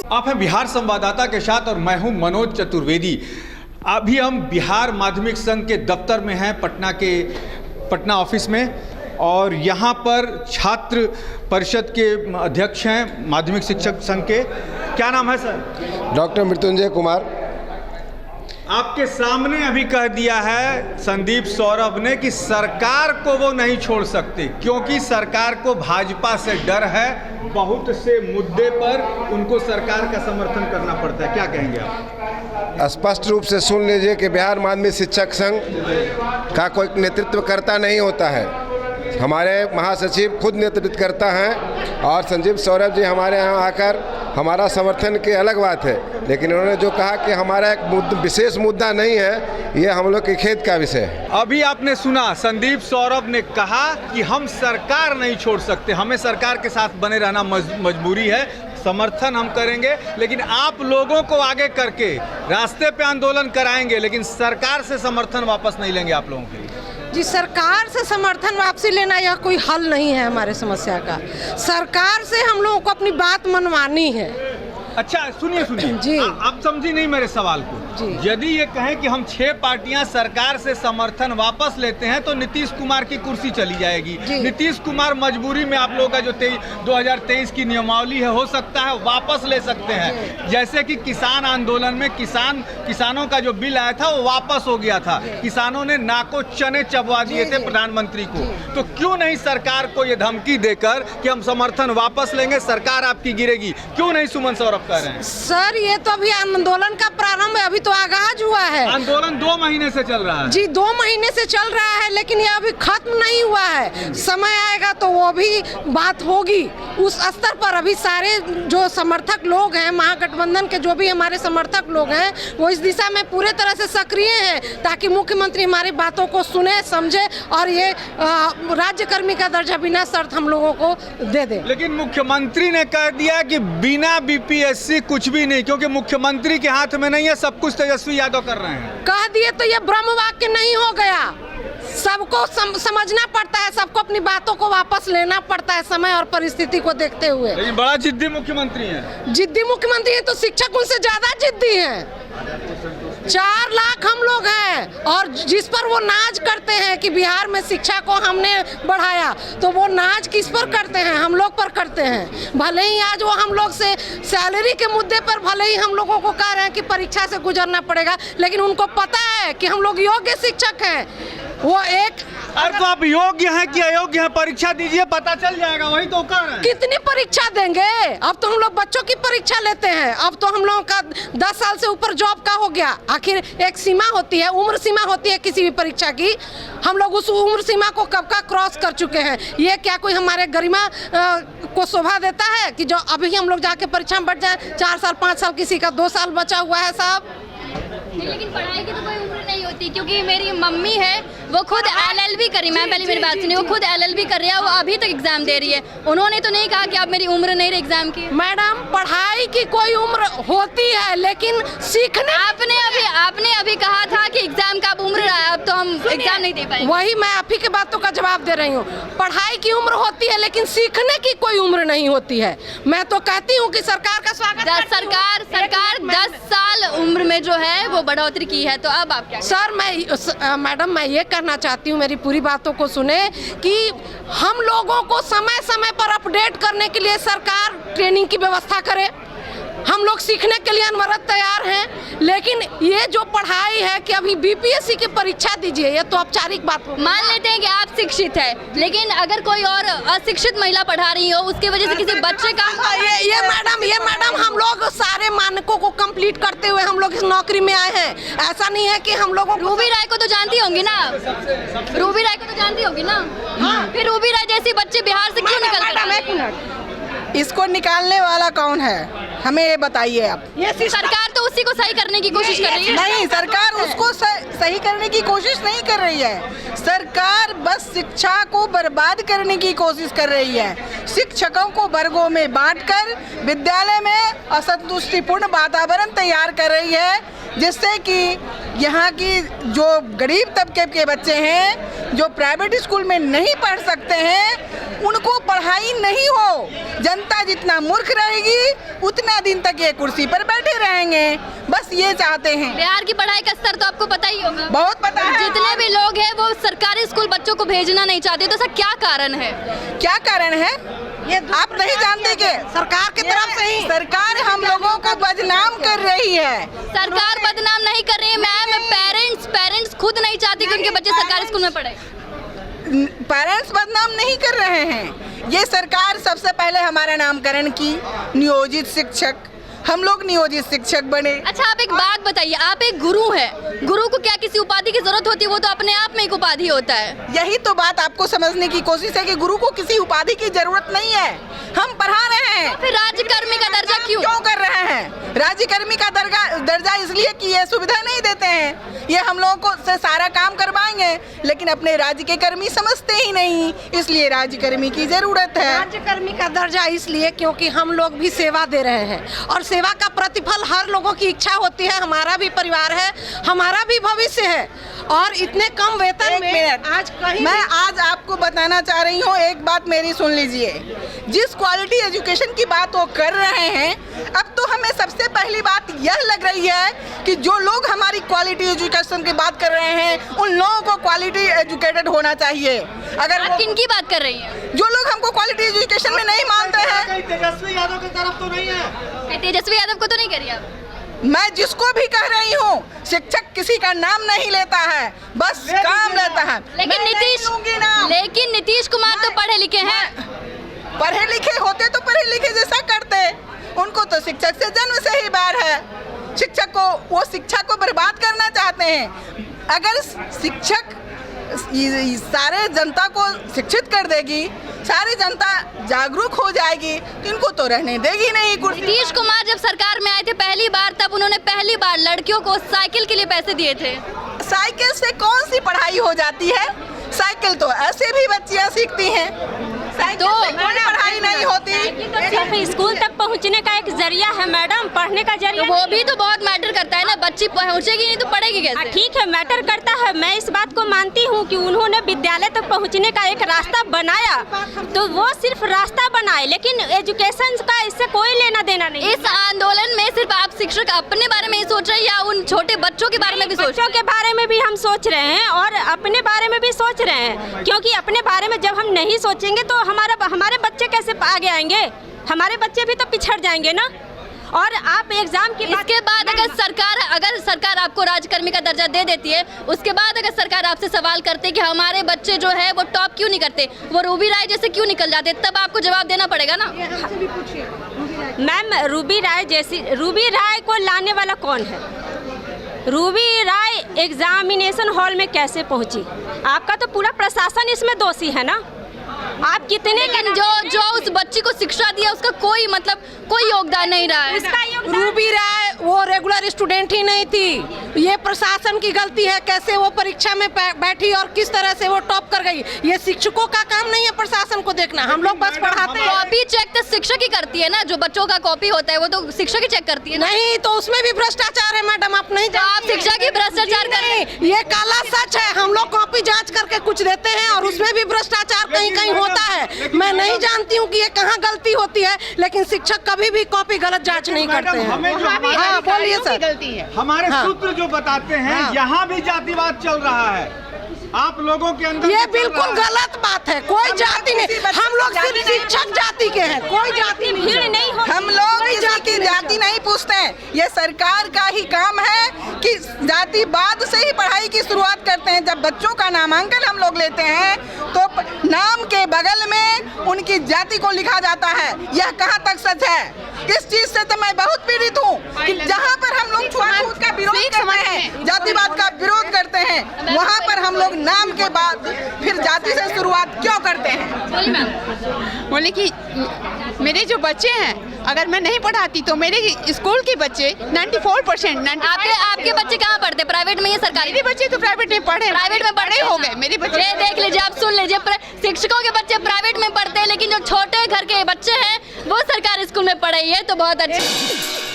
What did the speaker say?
आप हैं बिहार संवाददाता के साथ और मैं हूं मनोज चतुर्वेदी। अभी हम बिहार माध्यमिक संघ के दफ्तर में हैं, पटना ऑफिस में, और यहाँ पर छात्र परिषद के अध्यक्ष हैं माध्यमिक शिक्षक संघ के। क्या नाम है सर? डॉक्टर मृत्युंजय कुमार। आपके सामने अभी कह दिया है संदीप सौरभ ने कि सरकार को वो नहीं छोड़ सकते, क्योंकि सरकार को भाजपा से डर है। बहुत से मुद्दे पर उनको सरकार का समर्थन करना पड़ता है। क्या कहेंगे आप? स्पष्ट रूप से सुन लीजिए कि बिहार माध्यमिक शिक्षक संघ का कोई नेतृत्व करता नहीं होता है। हमारे महासचिव खुद नेतृत्व करता है और संदीप सौरभ जी हमारे यहाँ आकर हमारा समर्थन की अलग बात है, लेकिन उन्होंने जो कहा कि हमारा एक विशेष मुद्दा नहीं है, ये हम लोग के खेद का विषय है। अभी आपने सुना संदीप सौरभ ने कहा कि हम सरकार नहीं छोड़ सकते, हमें सरकार के साथ बने रहना मजबूरी है, समर्थन हम करेंगे, लेकिन आप लोगों को आगे करके रास्ते पे आंदोलन कराएंगे, लेकिन सरकार से समर्थन वापस नहीं लेंगे आप लोगों के लिए। जी, सरकार से समर्थन वापसी लेना यह कोई हल नहीं है हमारे समस्या का। सरकार से हम लोगों को अपनी बात मनवानी है। अच्छा सुनिए जी, आप समझी नहीं मेरे सवाल को। जी। यदि ये कहें कि हम 6 पार्टियां सरकार से समर्थन वापस लेते हैं तो नीतीश कुमार की कुर्सी चली जाएगी। नीतीश कुमार मजबूरी में आप लोगों का जो 2023 की नियमावली है, हो सकता है वापस ले सकते हैं। जैसे कि किसान आंदोलन में किसानों का जो बिल आया था वो वापस हो गया था, किसानों ने नाको चने चबवा दिए थे प्रधानमंत्री को। तो क्यों नहीं सरकार को ये धमकी देकर कि हम समर्थन वापस लेंगे, सरकार आपकी गिरेगी, क्यों नहीं सुमन सौरभ कह रहे हैं? सर, ये तो अभी आंदोलन का प्रारंभ है, अभी तो आगाज हुआ है। आंदोलन 2 महीने से चल रहा है। जी, 2 महीने से चल रहा है, लेकिन ये अभी खत्म नहीं हुआ है। समय आएगा तो वो भी बात होगी उस स्तर पर। अभी सारे जो समर्थक लोग हैं, महागठबंधन के जो भी हमारे समर्थक लोग हैं, वो इस दिशा में पूरे तरह से सक्रिय हैं, ताकि मुख्यमंत्री हमारी बातों को सुने, समझे और ये राज्यकर्मी का दर्जा बिना शर्त हम लोगों को दे दे। लेकिन मुख्यमंत्री ने कह दिया कि बिना बीपीएससी कुछ भी नहीं, क्योंकि मुख्यमंत्री के हाथ में नहीं है, सब कुछ तेजस्वी यादव कर रहे हैं। कह दिए तो ये ब्रह्म वाक्य नहीं हो गया। सबको समझना पड़ता है, सबको अपनी बातों को वापस लेना पड़ता है समय और परिस्थिति को देखते हुए। लेकिन बड़ा जिद्दी मुख्यमंत्री है। जिद्दी मुख्यमंत्री है तो शिक्षक उनसे ज्यादा जिद्दी हैं। 4 लाख हम लोग हैं, और जिस पर वो नाज करते हैं कि बिहार में शिक्षा को हमने बढ़ाया, तो वो नाज किस पर करते हैं? हम लोग पर करते हैं। भले ही आज वो हम लोग से सैलरी के मुद्दे पर भले ही हम लोगों को कह रहे हैं कि परीक्षा से गुजरना पड़ेगा, लेकिन उनको पता है कि हम लोग योग्य शिक्षक हैं। वो एक अरे तो आप योग्य हैं कि अयोग्य हैं, परीक्षा दीजिए, पता चल जाएगा, वही तो कह रहे हैं। कितनी परीक्षा देंगे? अब तो हम लोग बच्चों की परीक्षा लेते हैं। अब तो हम लोगों का 10 साल से ऊपर जॉब का हो गया। आखिर एक सीमा होती है, उम्र सीमा होती है किसी भी परीक्षा की। हम लोग उस उम्र सीमा को कब का क्रॉस कर चुके हैं। ये क्या कोई हमारे गरिमा को शोभा देता है कि जो अभी हम लोग जाके परीक्षा में बैठ जाए? 4 साल 5 साल, किसी का 2 साल बचा हुआ है साहब। लेकिन पढ़ाई की तो कोई उम्र नहीं होती, क्योंकि मेरी मम्मी है, वो खुद LLB करी। मैं पहले मेरी बात सुनिए, वो खुद LLB कर रही है, वो अभी तक एग्जाम दे रही है। उन्होंने तो नहीं कहा कि अब मेरी उम्र नहीं रही एग्जाम की। मैडम, पढ़ाई की कोई उम्र होती है, लेकिन सीखने आपने अभी कहा था कि एग्जाम का अब उम्र रहा है, अब तो हम एग्जाम नहीं दे पाएंगे। वही मैं आप ही के बातों का जवाब दे रही हूँ। पढ़ाई की उम्र होती है, लेकिन सीखने की कोई उम्र नहीं होती है। मैं तो कहती हूँ कि सरकार का स्वागत। सरकार 10 साल उम्र में जो है वो बढ़ोतरी की है, तो अब आप क्या? सर, मैडम मैं ये कहना चाहती हूँ, मेरी पूरी बातों को सुने, कि हम लोगों को समय समय पर अपडेट करने के लिए सरकार ट्रेनिंग की व्यवस्था करे। हम लोग सीखने के लिए अनवरत तैयार हैं, लेकिन ये जो पढ़ाई है कि अभी बीपीएससी की परीक्षा दीजिए, ये तो औपचारिक बात हो। मान लेते हैं कि आप शिक्षित है, लेकिन अगर कोई और अशिक्षित महिला पढ़ा रही हो, उसकी वजह से किसी बच्चे का ये मैडम हम लोग सारे मानकों को कंप्लीट करते हुए हम लोग इस नौकरी में आए हैं। ऐसा नहीं है कि हम लोगों को। रूबी राय को तो जानती होंगी ना? रूबी राय को तो जानती होंगी ना? हाँ। फिर रूबी राय जैसे बच्चे बिहार से क्यों निकलते हैं? 1 मिनट, इसको निकालने वाला कौन है, हमें ये बताइए आप। ये सरकार तो उसी को सही करने की कोशिश कर रही है। नहीं, सरकार उसको सही करने की कोशिश नहीं कर रही है। सरकार बस शिक्षा को बर्बाद करने की कोशिश कर रही है। शिक्षकों को वर्गों में बांटकर विद्यालय में असंतुष्टिपूर्ण वातावरण तैयार कर रही है, जिससे कि यहाँ की जो गरीब तबके के बच्चे हैं, जो प्राइवेट स्कूल में नहीं पढ़ सकते हैं, उनको पढ़ाई नहीं हो। जनता जितना मूर्ख रहेगी उतना कितना दिन तक ये कुर्सी पर बैठे रहेंगे, बस ये चाहते हैं। बिहार की पढ़ाई का स्तर तो आपको पता ही होगा, बहुत पता है। जितने भी लोग हैं वो सरकारी स्कूल बच्चों को भेजना नहीं चाहते, तो ऐसा क्या कारण है? क्या कारण है ये आप नहीं जानते कि सरकार की तरफ से ही सरकार हम लोगों को बदनाम कर रही है। सरकार बदनाम नहीं कर रही है मैम, पेरेंट्स खुद नहीं चाहते कि उनके बच्चे सरकारी स्कूल में पढ़े। पेरेंट्स बदनाम नहीं कर रहे हैं, ये सरकार सबसे पहले हमारा नामकरण की, नियोजित शिक्षक, हम लोग नियोजित शिक्षक बने। अच्छा आप एक बात बताइए, आप एक गुरु हैं, गुरु को क्या किसी उपाधि की जरूरत होती है? वो तो अपने आप में एक उपाधि होता है। यही तो बात आपको समझने की कोशिश है कि गुरु को किसी उपाधि की जरूरत नहीं है, हम पढ़ा रहे हैं। तो फिर राज्यकर्मी का दर्जा क्यों कर रहे हैं? राज्यकर्मी का दर्जा इसलिए कि ये सुविधा नहीं देते हैं, ये हम लोगों को से सारा काम करवाएंगे, लेकिन अपने राज्य के कर्मी समझते ही नहीं, इसलिए राज्यकर्मी की जरूरत है। राज्यकर्मी का दर्जा इसलिए क्योंकि हम लोग भी सेवा दे रहे हैं और सेवा का प्रतिफल हर लोगों की इच्छा होती है। हमारा भी परिवार है, हमारा भी भविष्य है, और इतने कम वेतन में आज कहीं मैं आज आपको बताना चाह रही हूँ, एक बात मेरी सुन लीजिए। जिस क्वालिटी एजुकेशन की बात वो कर रहे हैं, अब तो हमें सबसे पहली बात यह लग रही है कि जो लोग हमारी क्वालिटी एजुकेशन की बात कर रहे हैं उन लोगों को क्वालिटी एजुकेटेड होना चाहिए। अगर आप किनकी बात कर रही हैं? जो लोग हमको क्वालिटी एजुकेशन में नहीं मानते हैं, तेजस्वी यादव की तरफ तो नहीं है, तेजस्वी यादव को तो नहीं करिए आप। मैं जिसको भी कह रही हूँ, शिक्षक किसी का नाम नहीं लेता है, बस काम लेता है। लेकिन नीतीश कुमार तो पढ़े लिखे हैं। पढ़े लिखे होते तो पढ़े लिखे जैसा करते, उनको तो शिक्षक से जन्म से ही बैर है। शिक्षक को, वो शिक्षा को बर्बाद करना चाहते हैं। अगर शिक्षक सारे जनता को शिक्षित कर देगी, सारी जनता जागरूक हो जाएगी, तो इनको तो रहने देगी नहीं कुर्सी। नीतीश कुमार जब सरकार में आए थे पहली बार, तब उन्होंने पहली बार लड़कियों को साइकिल के लिए पैसे दिए थे। साइकिल से कौन सी पढ़ाई हो जाती है? साइकिल तो ऐसे भी बच्चियां सीखती हैं, साइकिल से कोई पढ़ाई नहीं होती। तो सिर्फ स्कूल तक पहुंचने का एक जरिया है मैडम, पढ़ने का जरिया। तो वो भी तो बहुत मैटर करता है ना, बच्ची पहुंचेगी नहीं तो पढ़ेगी कैसे? ठीक है, मैटर करता है, मैं इस बात को मानती हूँ कि उन्होंने विद्यालय तक पहुंचने का एक रास्ता बनाया, तो वो सिर्फ रास्ता बनाए, लेकिन एजुकेशन का इससे कोई लेना देना नहीं। इस आंदोलन में सिर्फ आप शिक्षक अपने बारे में ही सोच रहे हैं या उन छोटे बच्चों के बारे में भी सोच? बच्चों के बारे में भी हम सोच रहे हैं और अपने बारे में भी सोच रहे हैं, क्योंकि अपने बारे में जब हम नहीं सोचेंगे तो हमारे बच्चे कैसे आगे आएंगे? हमारे बच्चे भी तो पिछड़ जाएंगे ना। और आप एग्जाम की बात इसके बाद अगर सरकार आपको राज्यकर्मी का दर्जा दे देती है, उसके बाद अगर सरकार आपसे सवाल करते कि हमारे बच्चे जो है वो टॉप क्यों नहीं करते, वो रूबी राय जैसे क्यों निकल जाते, तब आपको जवाब देना पड़ेगा ना। मैम, रूबी राय को लाने वाला कौन है? रूबी राय एग्जामिनेशन हॉल में कैसे पहुंची? आपका तो पूरा प्रशासन इसमें दोषी है ना। आप कितने जो उस बच्ची को शिक्षा दिया उसका कोई योगदान नहीं रहा है। रूबी राय वो रेगुलर स्टूडेंट ही नहीं थी, ये प्रशासन की गलती है। कैसे वो परीक्षा में बैठी और किस तरह से वो टॉप कर गई, ये शिक्षकों का काम नहीं है प्रशासन को देखना। हम लोग बस पढ़ाते हैं। कॉपी चेक तो शिक्षक ही करती है ना, जो बच्चों का कॉपी होता है वो तो शिक्षक ही चेक करती है ना। नहीं तो उसमें भी भ्रष्टाचार है मैडम, आप नहीं जानते। आप शिक्षा की भ्रष्टाचार कर रहे हैं, ये काला सच है। हम लोग कॉपी जांच करके कुछ देते हैं और उसमें भी भ्रष्टाचार कहीं कहीं होता है। मैं नहीं जानती हूँ कि ये कहाँ गलती होती है, लेकिन शिक्षक कभी भी कॉपी गलत जांच नहीं करते हैं। हाँ बोलिए सर। गलती है हमारे सूत्र जो बताते हैं, यहाँ भी जातिवाद चल रहा है आप लोगों के अंदर। ये बिल्कुल गलत बात है, कोई जाति नहीं। हम लोग सिर्फ शिक्षक जाति के हैं, कोई जाति भीड़ नहीं हो। हम लोग किसी की जाति नहीं पूछते हैं, ये सरकार का ही काम है कि जातिवाद से ही पढ़ाई की शुरुआत करते हैं। जब बच्चों का नामांकन हम लोग लेते हैं तो नाम के बगल में उनकी जाति को लिखा जाता है। यह कहाँ तक सच है? इस चीज से तो मैं बहुत पीड़ित हूँ कि जहाँ पर हम लोग छुआछूत का विरोध करते हैं, जातिवाद का विरोध करते हैं, वहाँ पर हम लोग नाम के बाद फिर जाति से शुरुआत क्यों करते हैं? बोले कि मेरे जो बच्चे हैं, अगर मैं नहीं पढ़ाती तो मेरे स्कूल के बच्चे 94%। आपके बच्चे कहाँ पढ़ते, प्राइवेट में या सरकारी? मेरे बच्चे तो प्राइवेट में पढ़े, प्राइवेट में पढ़े हो गए मेरे बच्चे। ये देख लीजिए, आप सुन लीजिए, शिक्षकों के बच्चे प्राइवेट में पढ़ते हैं, लेकिन जो छोटे घर के बच्चे हैं वो सरकारी स्कूल में पढ़े। ये तो बहुत अच्छा।